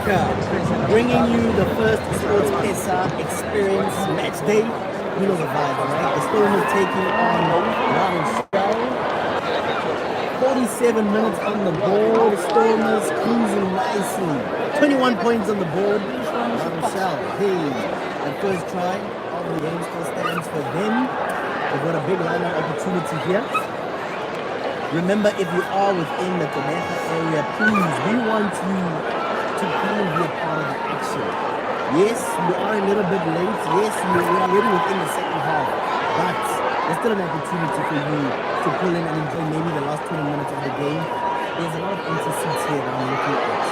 Africa, bringing you the first Sports Pesa Experience match day. You know the vibe, right? The Stormers taking on La Rachelle. 47 minutes on the board. Stormers cruising nicely. 21 points on the board. La Rachelle, hey, the first try of the game still stands for them. They've got a big line-up opportunity here. Remember, if you are within the Gqeberha area, please, we want you to come and be a part of the action. Yes, we are a little bit late. Yes, we are already within the second half. But there's still an opportunity for you to pull in and enjoy maybe the last 20 minutes of the game. There's a lot of empty seats here that I'm looking at.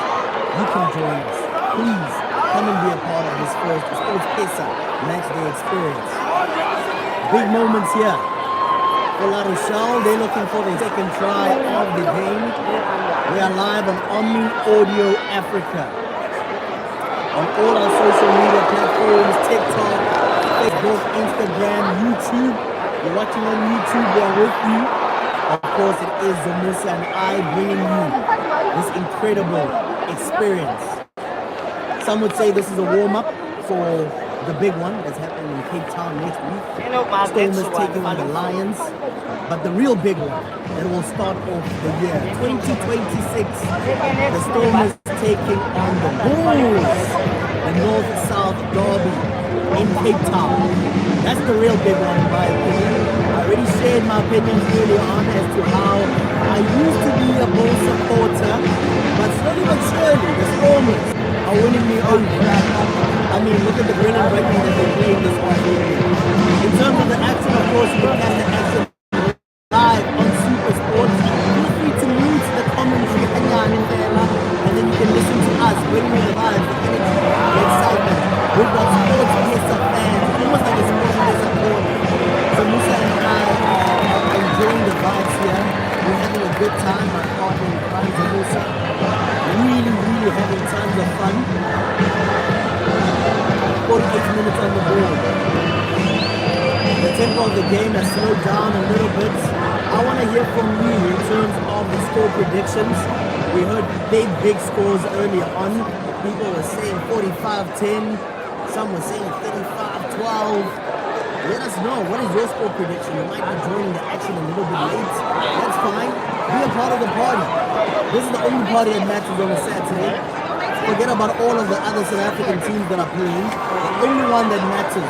You can join us. Please, come and be a part of this first Sports Pesa match day experience. Big moments here. For La Rachelle, they're looking for the second try of the game. We are live on Omni Audio Africa. On all our social media platforms, TikTok, Facebook, Instagram, YouTube. You're watching on YouTube, we're with you. Of course, it is Zomusa and I bringing you this incredible experience. Some would say this is a warm-up for the big one that's happening in Cape Town next week. Stormers taking on the Lions. But the real big one that will start off the year 2026, the Stormers taking on the Bulls, the North-South Derby in Cape Town. That's the real big one in my opinion. I already shared my opinions earlier on as to how I used to be a Bulls supporter, but slowly but surely the Stormers are winning me over. I mean, look at the brilliant rugby that they played this afternoon. In terms of the action, of course, you can catch the action live on Super Sports. Feel free to mute the commentary and then you can listen to us bringing you the vibe, the energy, the excitement. We've got Sports Pesa fans, almost like a Sports Pesa board. So Musa and I are enjoying the vibes here. We're having a good time. My partner in crime, Musa, really having tons of fun. 48 minutes on the board. The tempo of the game has slowed down a little bit. I want to hear from you in terms of the score predictions. We heard big scores earlier on. People were saying 45-10. Some were saying 35-12. Let us know, what is your score prediction? You might be joining the action a little bit late. That's fine. Be a part of the party. This is the only party that matters on a Saturday. Forget about all of the other South African teams that are playing. The only one that matters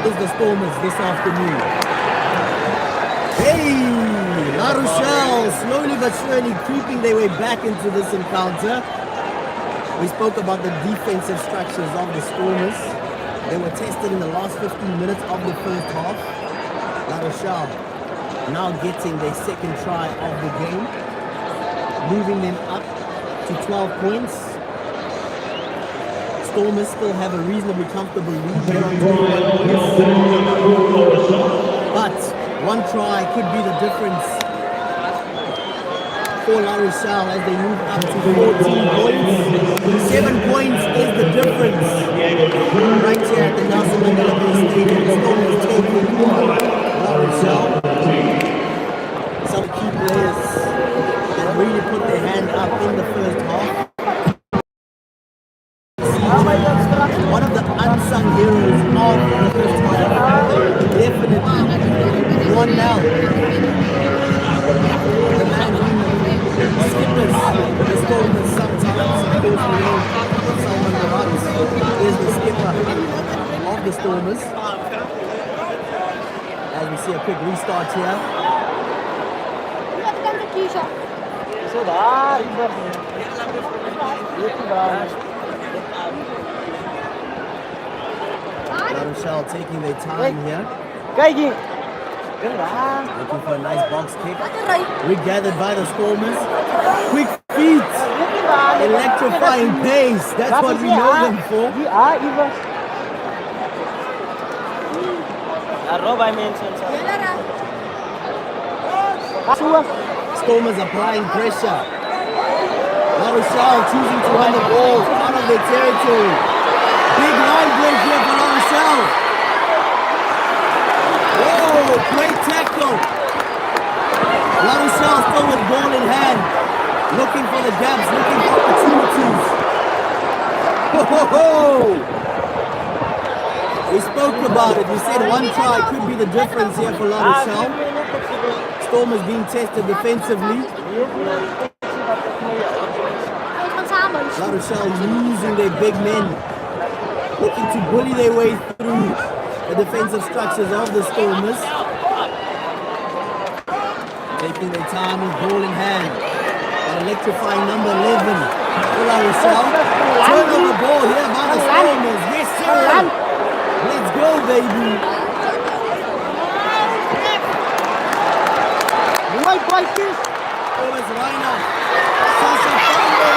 is the Stormers this afternoon. Hey, La Rachelle slowly but surely creeping their way back into this encounter. We spoke about the defensive structures of the Stormers. They were tested in the last 15 minutes of the first half. La Rachelle now getting their second try of the game, moving them up to 12 points. Stormers still have a reasonably comfortable lead here on 21 points. But one try could be the difference for La Rachelle as they move up to 14 points. 7 points is the difference. Right here at the Nelson Mandela Bay Stadium, Stormers taking on La Rachelle. Some key players that really put their hand up in the first half. One of the unsung heroes of the first half, definitely one now. The man who skippers the Stormers sometimes. Of course, we know someone that is the skipper of the Stormers. As we see a quick restart here. La Rachelle taking their time here. Looking for a nice box kick. Regathered by the Stormers. Quick feet. Electrifying pace. That's what we know them for. Stormers applying pressure. La Rachelle choosing to run the ball out of their territory. Big line break here for La Rachelle. Whoa, great tackle. La Rachelle still with ball in hand. Looking for the gaps, looking for opportunities. Ho, ho, ho! We spoke about it. We said one try could be the difference here for La Rachelle. Stormers being tested defensively. La Rachelle using their big men, looking to bully their way through the defensive structures of the Stormers. Taking their time with ball in hand. An electrifying number 11 for La Rachelle. Turnover ball here by the Stormers. Yes, sir. Let's go, baby. Right by this. Oh, it's Reiner. Sasha Thunder.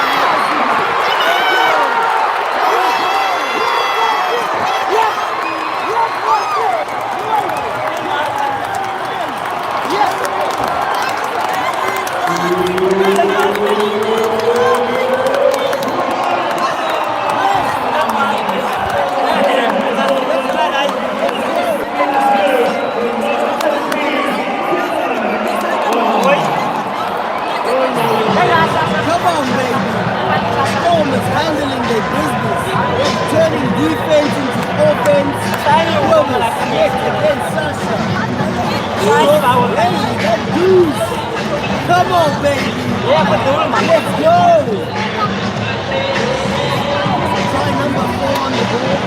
Come on, baby. Stormers handling their business. Turning defense into offense. Willis, yes, against Sasha. That goose. Come on, baby. Let's go. Try number 4 on the board.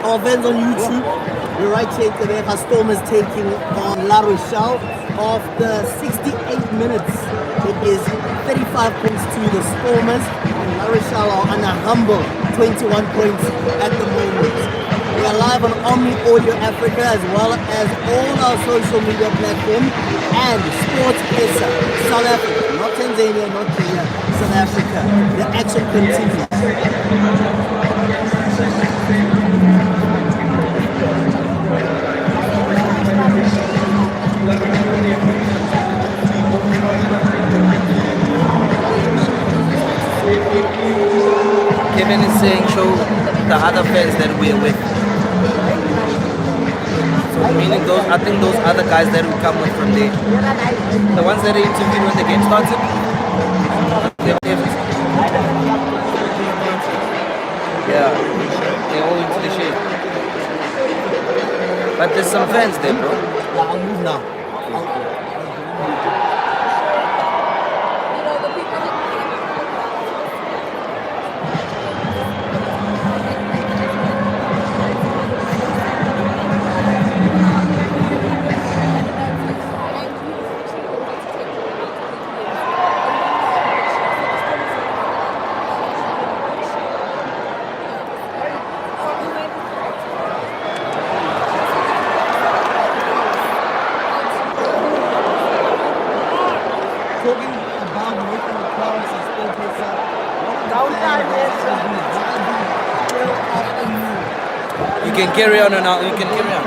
Our fans on YouTube, the right take there, our Stormers taking on La Rachelle after 68 minutes. It is 35 points to the Stormers, and La Rachelle are on a humble 21 points at the moment. We are live on Omni Audio Africa as well as all our social media platforms and Sports SA, South Africa, not Tanzania, not Kenya, South Africa. The action continues. Kevin is saying show the other fans that we're with. So meaning those, I think those other guys that will come with from there. The ones that are interviewed when the game started. Yeah, they're all into the shade. But there's some fans there, bro. I'll move now. Talking about making the crowds and still pick up. You can carry on and out. You can carry on.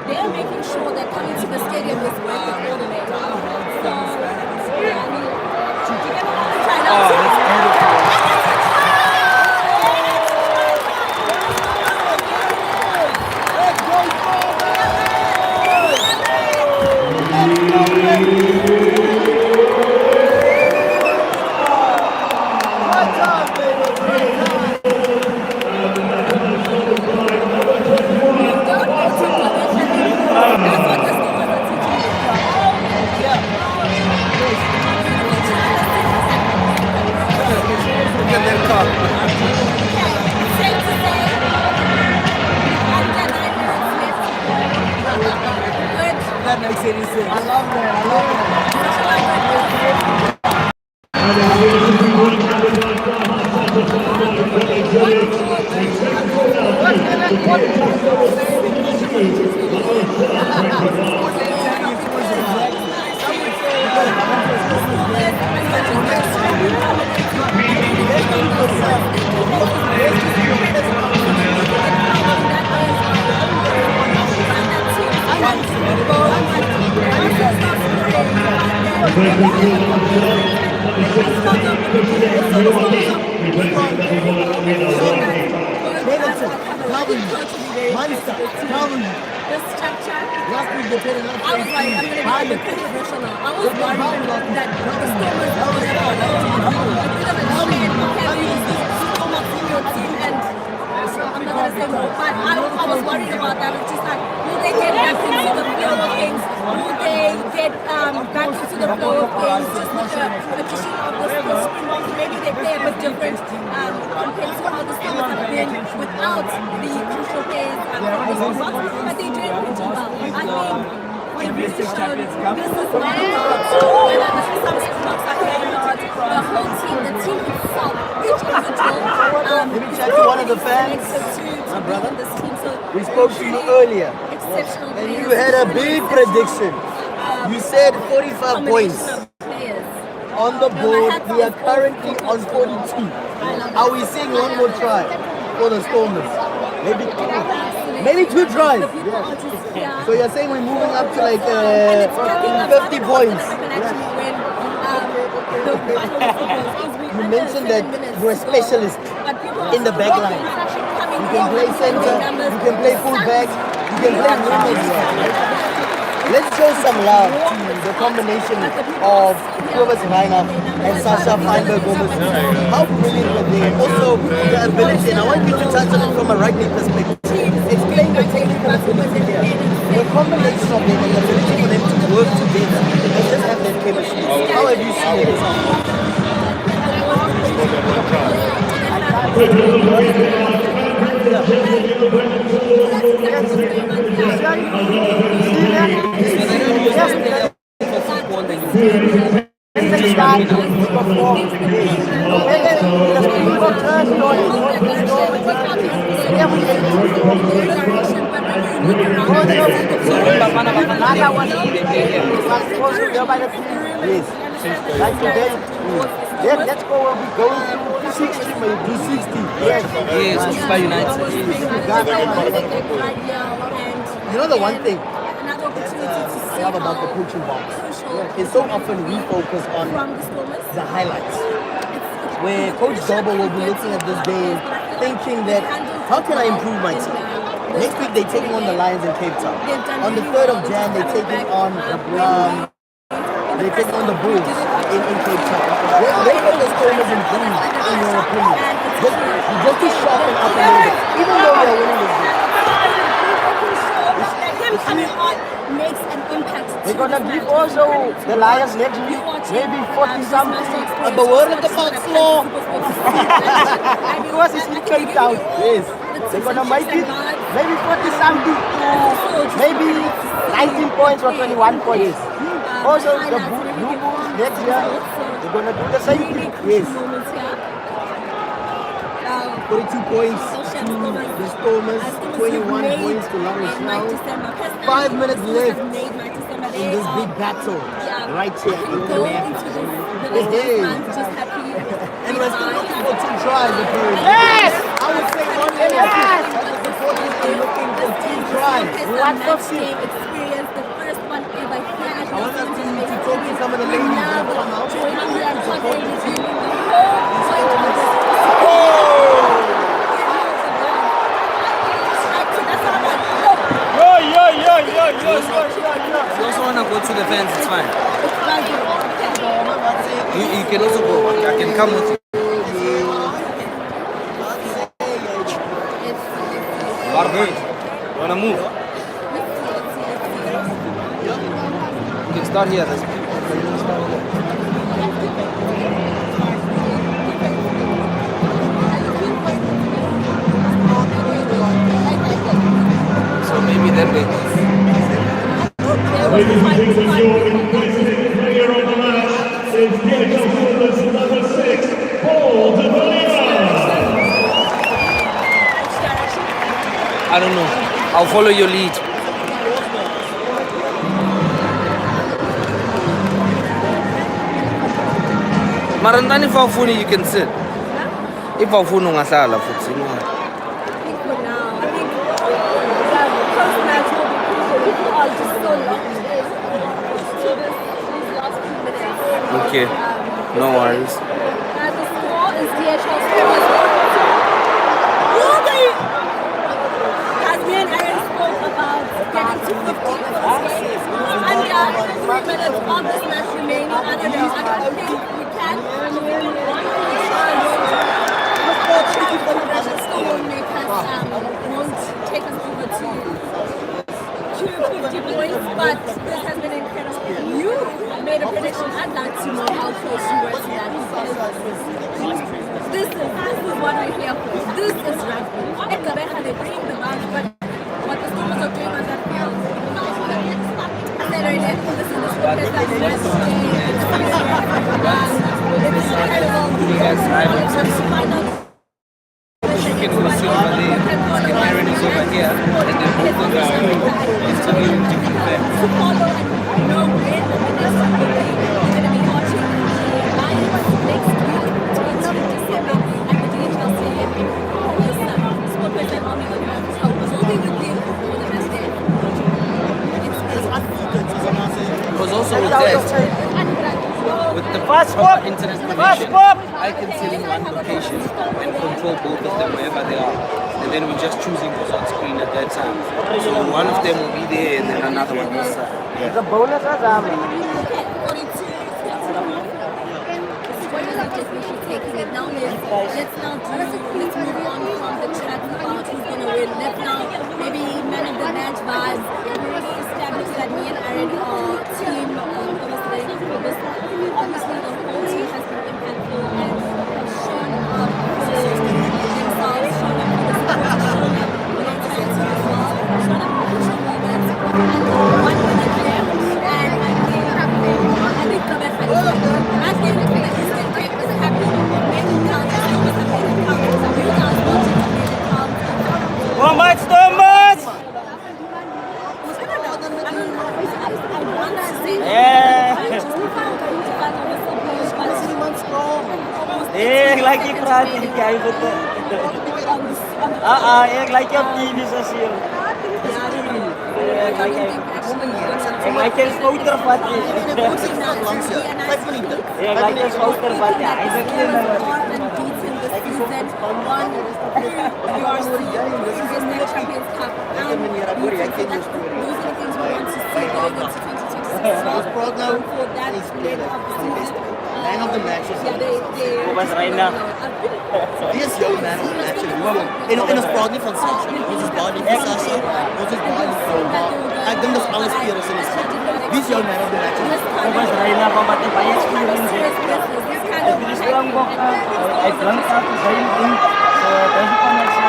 They're making sure that coming to the stadium is worth it all the way. Oh, that's beautiful. That makes any sense. I love that. The structure. Last week they played enough. I was like, I'm going to be a bit controversial now. I was worried that the Stormers were going to have a bit of a shame having Stormers in your team, and I'm not going to say more, but I was worried about that. It's just like, will they get back into the flow of things? Will they get back into the flow of things? Just with the addition of the Springboks, maybe they play a bit different compared to how the Stormers have been without the crucial players from the Springboks, but they doing pretty well. I think they really showed this is one of the whether the Springboks are playing or not, the whole team, the team itself, each individual Let me check to one of the fans. my brother. This team, so We spoke to you earlier. exceptional And players. you had a big prediction. You said 45 points. Combination of players. On the board, we are currently on 42. Are we seeing one more try for the Stormers? Maybe two. Maybe two tries. So you're saying we're moving up to like 50 points. You mentioned that you're a specialist in the back line. You can play center, you can play full back, you can play wing as well. Let's show some love to the combination of Clovis Reiner and Sasha Feinberg-Gomez. How brilliant were they? And also the ability, and I want you to touch on it from a rugby perspective. Explain the technical ability here. The combination of them and the ability for them to work together and just have that chemistry. How have you seen it? Let's go where we go to 60 maybe 60. Yes. Yes, by United. You know the one thing Another opportunity to see I love about the coaching box is so often we focus on the highlights. Where Coach Dobbo will be looking at this game thinking that how can I improve my team? Next week they're taking on the Lions in Cape Town. On the 3rd of Jan they're taking on the Bulls in Cape Town. Where can the Stormers improve in your opinion? Just to sharpen up a little bit, even though they're winning this game. Him coming on makes an impact. We're gonna give also the Lions next week, maybe 40 something. But word of the mouth slow. Because it's in Cape Town. Yes. They're gonna make it maybe 40 something to maybe 19 points or 21 points. Also the Blue Bulls next year, they're gonna do the same thing. Yes. 42 points to the Stormers, 21 points to La Rachelle. 5 minutes left in this big battle right here in the land. And we're still looking for 2 tries apparently. Yes! I would say one more. Yes! The supporters are looking for 2 tries. What experience, the first one ever here at I want us to talk to some of the ladies that come out. joining me and covering the whole You also want to go to the fans, it's fine. You can also go. I can come with you. Barber, you want to move? You can start here. There's people. So maybe that way. Ladies and gentlemen, your inquisitive player of the match is Diego Lewis, number 6, Paul de Oliva. I don't know. I'll follow your lead. Marandani if Aufuni you can sit. If Aufuni ungahlala futhi. People are just so locked in to these last few minutes. Okay, no worries. The score is DHL Stormers 1-2. As me and Aaron spoke about getting to 50 for this game, under 3 minutes of this match remaining, I don't think we can. Still won't make us, won't take us over to 50 points, but this has been incredible. You made a prediction. I'd like to know how close you were to that. This is what we're here for. This is rugby. They're bringing the match, but what the Stormers are doing on that field, this is the Stormers that it's incredible. You can go see over there, and Aaron is over here, and then both of us are interviewing different things. To follow and know when the next week we're going to be watching the Lions next week, 20th December, at the DHL Stadium in Stormers and La Rachelle. So we'll be with you for the best day. Because also with that, with the proper internet connection, I can sit in one location and control both of them wherever they are. And then we're just choosing who's on screen at that time. So one of them will be there and then another one this side. It's a bonus or something? Let's move on from the chat about who's going to win. Let's now maybe man of the match vibes. We already established that me and Aaron are team obviously for this. Obviously the whole team has been impactful and have shown up for themselves, shown up for the support, shown up for the entire team as well, shown up for crucial moments and 1 minute there. And I think the best I think the instant break was happy. Made it count. Stormers have made it count. You guys watching have made it count. Stormers, Stormers! Ik like je praten, die kijken. Ik like je op TV zo zien. Ik like je scooter vat. Ik like je scooter vat. Hij zegt hier Man of the matches. was Reina. Wie is jouw man of the matches? En ons praat nie van Sasha. Ons is baie lief vir Sasha. Ons is baie lief vir hom. Ek dink dis alle spelers in die span. Wie is jouw man of the matches? Was Reina van wat baie experience het. Dit is lang nog hy blank af te sy in. So dis van my sê.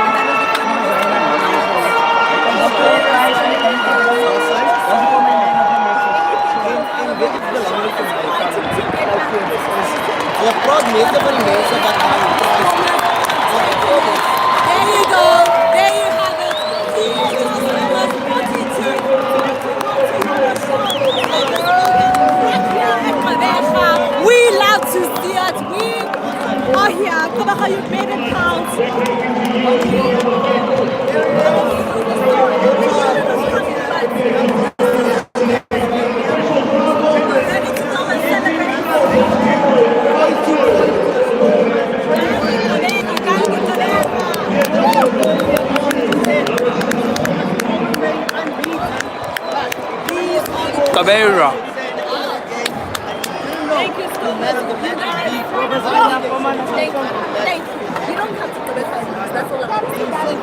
Ons praat meeste van die mense wat daar There you go. There you have it. We love to see it. We are here. Come on, you made it count. Cabrera. Thank you so much. Thank you. You don't have to do it. That's all I'm saying.